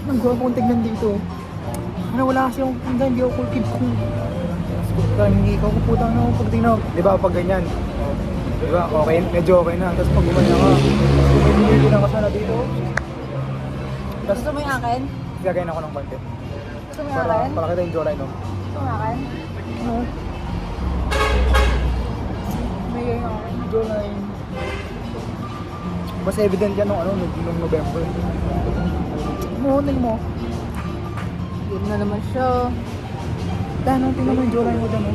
Ang gwapo kong tignan dito. Ano, wala kasi akong tignan, hindi ako cool kid ko. Hindi ikaw ko putang na ako pag tignan. Di ba pag ganyan? Di ba? Okay, medyo okay na. Tapos pag gumanya ka, kumibili na ka sana dito. Tapos Gusto mo yung akin? gagayin ako ng konti. Gusto mo yung akin? Para kita yung jawline, no? Gusto mo yung akin? Ano? May yung akin. Jawline. Mas evident yan nung, nung November. Tingnan mo. Yun na naman siya. Tingnan mo yung jawline mo dyan, no?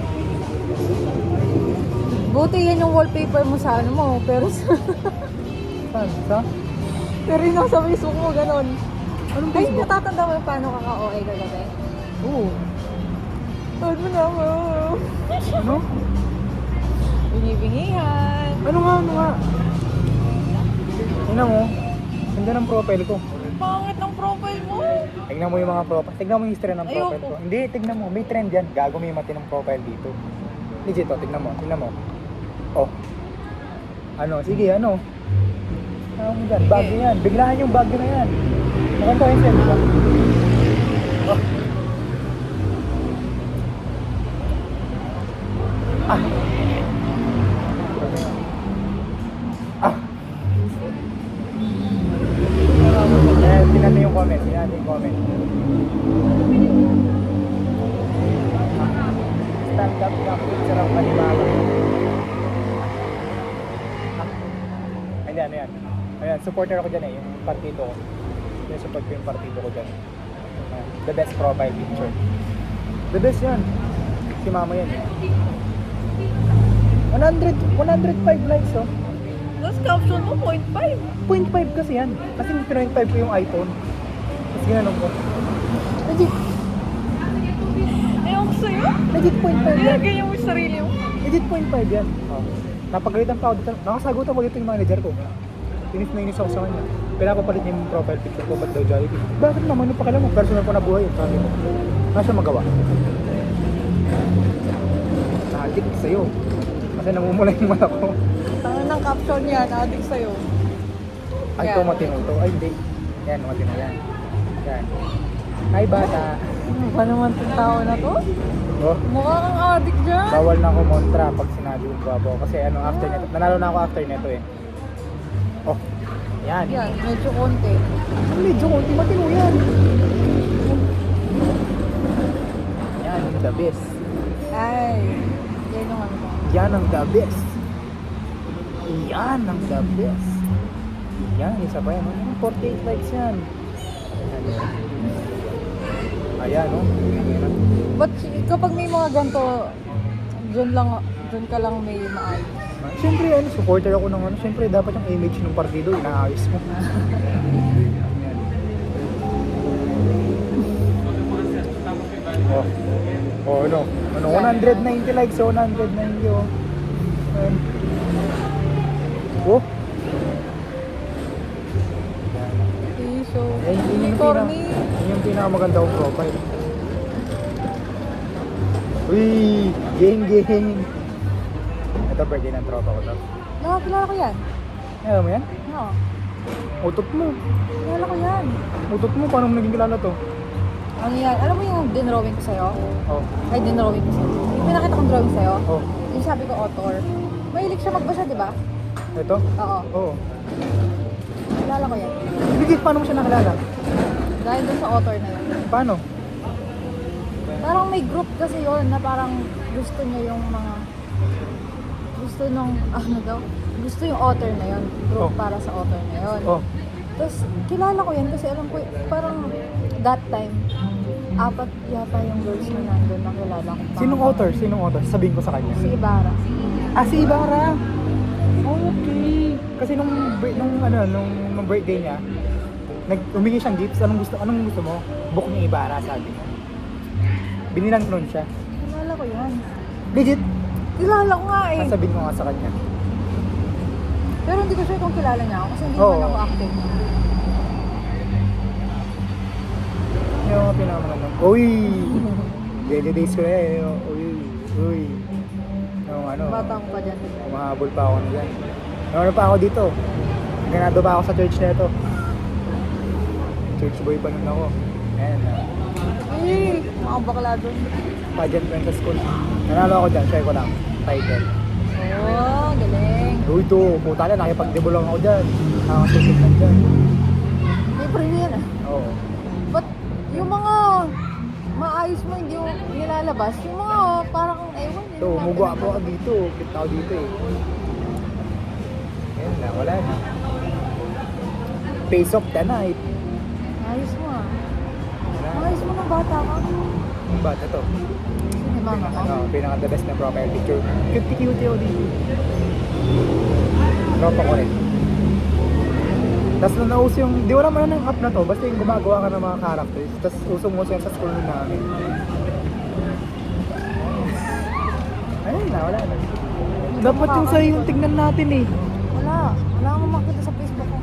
Buti yan yung wallpaper mo sa ano mo, pero Saan? Sa? pero yung nasa Facebook mo, ganon. Anong Ay, Facebook? natatanda mo yung paano ka ka-OA kagabi? Oo. Huwag mo na mo. Ano? Binibingihan. Ano nga? Tingnan mo. Ganda ng profile ko. Pangit ng profile mo. Tignan mo yung mga profile. Tignan mo yung history ng profile Ayoko. ko. Hindi, tignan mo. May trend yan. Gago, may matinong profile dito. Legit, tignan mo. Oh. Ano? Sige, ano? Ano mo dyan? Bagyo yan. Biglaan yung bagyo na yan. Nakanta yun siya, di ba? Oh. Tingnan mo yung comment. Tingnan mo yung comment. Stand up na po. Sarap manibago. Hindi, ano yan? Ayan, supporter ako dyan yung partido ko. Support ko yung partido ko dyan. Ayan, the best profile picture. The best yan. Si mama yan. 105 likes, oh. Tapos caption mo, 0.5. 0.5 kasi yan. Kasi 0.5 ko yung iPhone. Tapos ginanong ko. Legit. Ewan ko sa'yo. Legit 0.5 yan. Ganyan mo yung sarili mo. Legit 0.5 yan. Oh. Napagalitan pa ako dito. Nakasagutan ko dito yung manager ko. Inis na inis ako sa kanya. Pinapapalit niya yung profile picture ko. Ba't daw Jollibee? Bakit naman? Ano pa kailan mo? Personal ko na buhay. Sabi mo. Ano siya magawa? Nakadik sa'yo. Kasi namumula yung mata ko. Tangan ng caption niya, na-addict sa'yo. Ay, ito matino to. Ay, hindi. Yan, matino yan. Yan. Ay, bata. Ano ba naman itong tao na to? Oh, Mukha kang addict dyan. bawal na ako montra pag sinabi yung guwapo. Kasi ano, after nito. Nanalo na ako after nito eh. Oh, yan. Yan, medyo konti. Medyo konti matino yan. Yan, the best. Ay, yan yung ano. Yan ang the best. Yan ang the best. Yan, isa pa yan. 48 likes yan. Ayan, no? But kapag may mga ganito, dyan ka lang may maayos. Siyempre, ano, supporter ako ng ano. Siyempre, dapat yung image ng partido, inaayos mo. Oh, ano? Ano, 190 likes, 190, oh. Ayan. Oh. So, Yan for me, yung pinakamaganda kong profile. Uy! Gang! Ito, birthday ng tropa ko to. nakakilala ko yan. Alam mo yan? Oo, Utot mo. kilala ko yan. Utot mo, paano mo naging kilala to? Ano yan? Alam mo yung dinrawing ko sa'yo? Oh. Ay, dinrawing ko sa'yo. Yung pinakita kong drawing sa'yo, Oh. yung sabi ko author. Mahilig siya magbasa, di ba? Ito? Oo, Oo. kilala ko yan. Ibigay, paano mo siya nakilala? Dahil dun sa author na yun. Paano? Parang may group kasi yon na parang gusto niya yung mga gusto nung gusto yung author na yon, group Oh. para sa author na yon. Oh. Tapos kilala ko yan kasi alam ko parang that time 4 yata yung girls na nandun na kilala ko. Sinong author? Sabihin ko sa kanya. Si Ibarra. Ah, si Ibarra! Okay. Kasi nung birthday niya, humingi siyang gifts. Anong gusto mo? Book ni Ibarra, sabi niya. Binilan ko nun siya. Kilala ko yan. Legit? Kilala ko nga eh. Sabihin ko nga sa kanya. Pero hindi ko sure kung kilala niya ako kasi hindi Oo. naman ako active. Yung mga pinakamaganda. Uy! Daily days ko na yan. Uy! Yung ano, Batang pa dyan. mahabol pa ako na dyan. Ano pa ako dito? Ganado pa ako sa church na ito. Church boy pa nun ako. Ayan na. Mga bakla doon. Pageant Princess School. Nanalo ako dyan, share ko lang. Title. Oh, galing. Uy, ito, puta na, nakipag-debol lang ako dyan. Nakakasusit lang dyan. May premiere ah. Oo. Ba't yung mga maayos mo hindi mo nilalabas? Yung mga parang ewan. Ito, mugwa po ako dito. Kita ako dito eh. Ayan na, wala na. Face of the night. Ayos mo ah. Wala. Ayos mo ng bata ka. Ba't ito? Sino mama ko? Pinaka the best na profile picture. Cute ako dito. Tropa ko rin. Tapos nung nauso yung, di wala man ng app na to, basta yung gumagawa ka ng mga characters. Tapos usong-uso yan sa school nun namin. Ayun na, wala na. Dapat yung sa'yo yung tignan natin eh. Wala. Wala akong makita sa Facebook ko.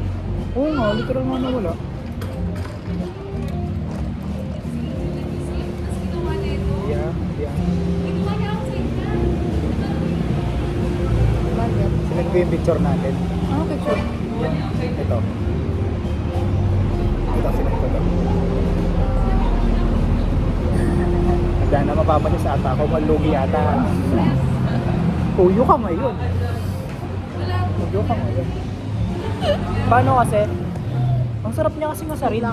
Oo nga, literal nga na wala. Yeah. Bakit? Sinend ko yung picture natin. Ano picture? Ito. Sinend ko to. Handa na mapapanis sa ata ko, malugi ata. Uyo ka ngayon. Uyo ka ngayon. Paano kasi? Ang sarap niya kasi masarin.